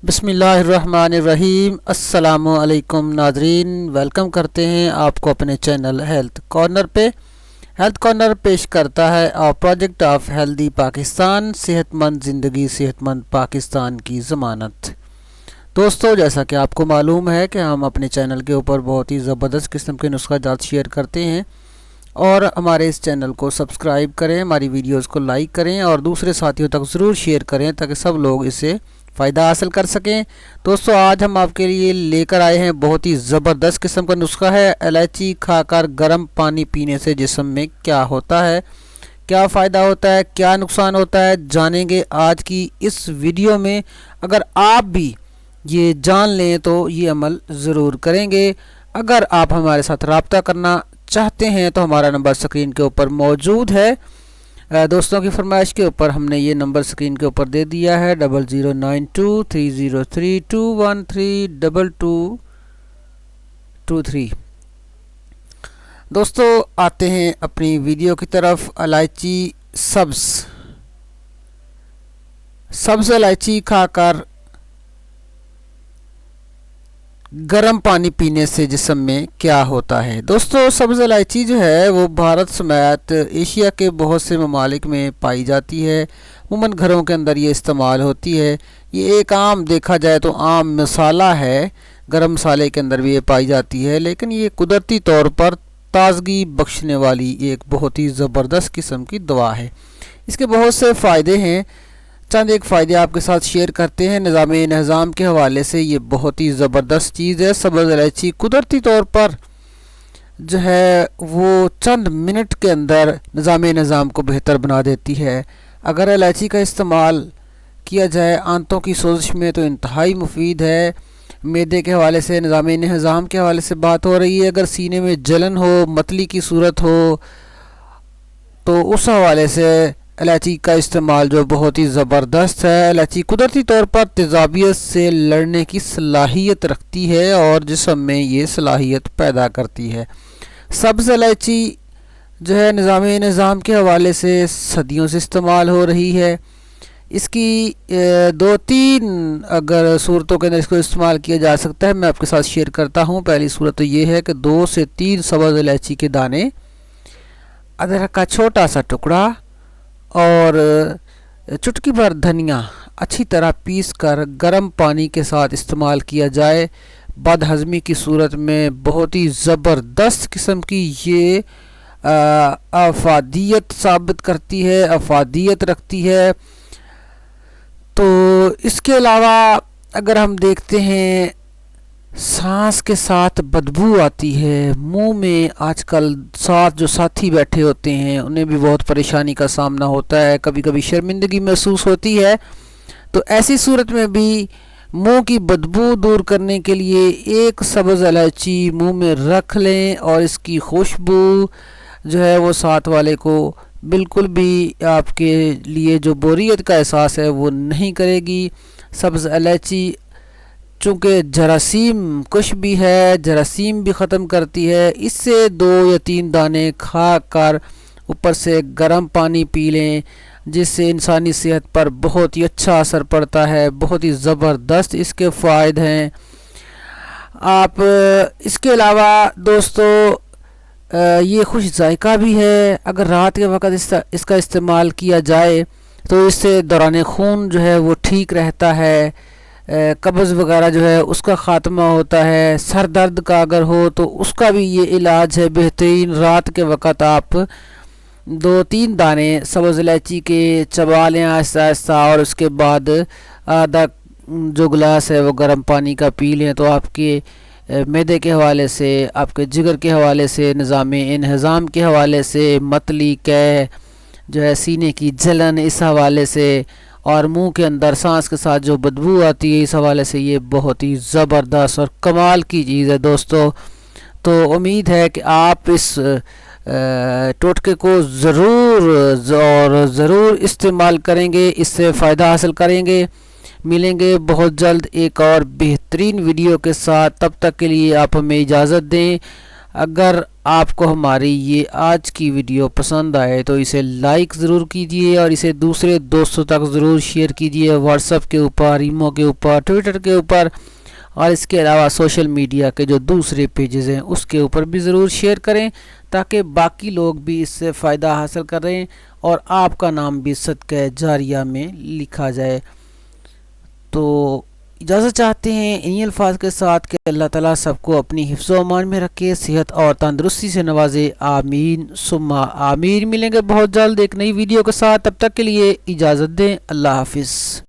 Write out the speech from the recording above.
بسم اللہ الرحمن الرحیم۔ السلام علیکم ناظرین، ویلکم کرتے ہیں آپ کو اپنے چینل ہیلتھ کارنر پہ۔ ہیلتھ کارنر پیش کرتا ہے پروجیکٹ آف ہیلدی پاکستان، صحت مند زندگی صحت مند پاکستان کی ضمانت۔ دوستو، جیسا کہ آپ کو معلوم ہے کہ ہم اپنے چینل کے اوپر بہت ہی زبردست قسم کے نسخہ جات شیئر کرتے ہیں، اور ہمارے اس چینل کو سبسکرائب کریں، ہماری ویڈیوز کو لائک کریں اور دوسرے ساتھیوں تک ضرور شیئر کریں تاکہ سب لوگ اس سے فائدہ حاصل کر سکیں۔ دوستو، آج ہم آپ کے لیے لے کر آئے ہیں بہت ہی زبردست قسم کا نسخہ ہے۔ الائچی کھا کر گرم پانی پینے سے جسم میں کیا ہوتا ہے، کیا فائدہ ہوتا ہے، کیا نقصان ہوتا ہے، جانیں گے آج کی اس ویڈیو میں۔ اگر آپ بھی یہ جان لیں تو یہ عمل ضرور کریں گے۔ اگر آپ ہمارے ساتھ رابطہ کرنا چاہتے ہیں تو ہمارا نمبر اسکرین کے اوپر موجود ہے۔ دوستوں کی فرمائش کے اوپر ہم نے یہ نمبر اسکرین کے اوپر دے دیا ہے 00923032132223۔ دوستو، آتے ہیں اپنی ویڈیو کی طرف۔ الائچی سبز الائچی کھا کر گرم پانی پینے سے جسم میں کیا ہوتا ہے۔ دوستو، سبز الائچی جو ہے وہ بھارت سمیت ایشیا کے بہت سے ممالک میں پائی جاتی ہے۔ عموماً گھروں کے اندر یہ استعمال ہوتی ہے۔ یہ ایک عام دیکھا جائے تو عام مسالہ ہے، گرم مسالے کے اندر بھی یہ پائی جاتی ہے، لیکن یہ قدرتی طور پر تازگی بخشنے والی ایک بہت ہی زبردست قسم کی دوا ہے۔ اس کے بہت سے فائدے ہیں، چند ایک فائدے آپ کے ساتھ شیئر کرتے ہیں۔ نظام نظام کے حوالے سے یہ بہت ہی زبردست چیز ہے۔ سبز الائچی قدرتی طور پر جو ہے وہ چند منٹ کے اندر نظام کو بہتر بنا دیتی ہے۔ اگر الائچی کا استعمال کیا جائے آنتوں کی سوزش میں تو انتہائی مفید ہے۔ معدے کے حوالے سے، نظام کے حوالے سے بات ہو رہی ہے۔ اگر سینے میں جلن ہو، متلی کی صورت ہو تو اس حوالے سے الائچی کا استعمال جو بہت ہی زبردست ہے۔ الائچی قدرتی طور پر تیزابیت سے لڑنے کی صلاحیت رکھتی ہے اور جسم میں یہ صلاحیت پیدا کرتی ہے۔ سبز الائچی جو ہے نظام کے حوالے سے صدیوں سے استعمال ہو رہی ہے۔ اس کی دو تین اگر صورتوں کے اندر اس کو استعمال کیا جا سکتا ہے، میں آپ کے ساتھ شیئر کرتا ہوں۔ پہلی صورت تو یہ ہے کہ 2 سے 3 سبز الائچی کے دانے، ادرک کا چھوٹا سا ٹکڑا اور چٹکی بھر دھنیا اچھی طرح پیس کر گرم پانی کے ساتھ استعمال کیا جائے۔ بد ہضمی کی صورت میں بہت ہی زبردست قسم کی یہ افادیت ثابت کرتی ہے، افادیت رکھتی ہے۔ تو اس کے علاوہ اگر ہم دیکھتے ہیں، سانس کے ساتھ بدبو آتی ہے، منہ میں آج کل ساتھ جو ساتھی بیٹھے ہوتے ہیں انہیں بھی بہت پریشانی کا سامنا ہوتا ہے، کبھی کبھی شرمندگی محسوس ہوتی ہے۔ تو ایسی صورت میں بھی منہ کی بدبو دور کرنے کے لیے ایک سبز الائچی منہ میں رکھ لیں اور اس کی خوشبو جو ہے وہ ساتھ والے کو بالکل بھی آپ کے لیے جو بوریت کا احساس ہے وہ نہیں کرے گی۔ سبز الائچی چونکہ جراثیم کش بھی ہے، جراثیم بھی ختم کرتی ہے، اس سے 2 یا 3 دانے کھا کر اوپر سے گرم پانی پی لیں، جس سے انسانی صحت پر بہت ہی اچھا اثر پڑتا ہے، بہت ہی زبردست اس کے فوائد ہیں۔ آپ اس کے علاوہ دوستو یہ خوش ذائقہ بھی ہے۔ اگر رات کے وقت اس کا استعمال کیا جائے تو اس سے دوران خون جو ہے وہ ٹھیک رہتا ہے، قبض وغیرہ جو ہے اس کا خاتمہ ہوتا ہے۔ سر درد کا اگر ہو تو اس کا بھی یہ علاج ہے بہترین۔ رات کے وقت آپ 2-3 دانے سبز الائچی کے چبا لیں آہستہ آہستہ، اور اس کے بعد آدھا جو گلاس ہے وہ گرم پانی کا پی لیں، تو آپ کے معدے کے حوالے سے، آپ کے جگر کے حوالے سے، نظام انہضام کے حوالے سے، متلی قے جو ہے سینے کی جلن اس حوالے سے، اور منہ کے اندر سانس کے ساتھ جو بدبو آتی ہے اس حوالے سے یہ بہت ہی زبردست اور کمال کی چیز ہے دوستو۔ تو امید ہے کہ آپ اس ٹوٹکے کو ضرور استعمال کریں گے، اس سے فائدہ حاصل کریں گے۔ ملیں گے بہت جلد ایک اور بہترین ویڈیو کے ساتھ، تب تک کے لیے آپ ہمیں اجازت دیں۔ اگر آپ کو ہماری یہ آج کی ویڈیو پسند آئے تو اسے لائک ضرور کیجئے اور اسے دوسرے دوستوں تک ضرور شیئر کیجئے، واٹس ایپ کے اوپر، ایمو کے اوپر، ٹویٹر کے اوپر، اور اس کے علاوہ سوشل میڈیا کے جو دوسرے پیجز ہیں اس کے اوپر بھی ضرور شیئر کریں تاکہ باقی لوگ بھی اس سے فائدہ حاصل کریں اور آپ کا نام بھی صدقہ جاریہ میں لکھا جائے۔ تو اجازت چاہتے ہیں انہی الفاظ کے ساتھ کہ اللہ تعالیٰ سب کو اپنی حفظ و امان میں رکھے، صحت اور تندرستی سے نوازے، آمین ثم آمین۔ ملیں گے بہت جلد ایک نئی ویڈیو کے ساتھ، تب تک کے لیے اجازت دیں، اللہ حافظ۔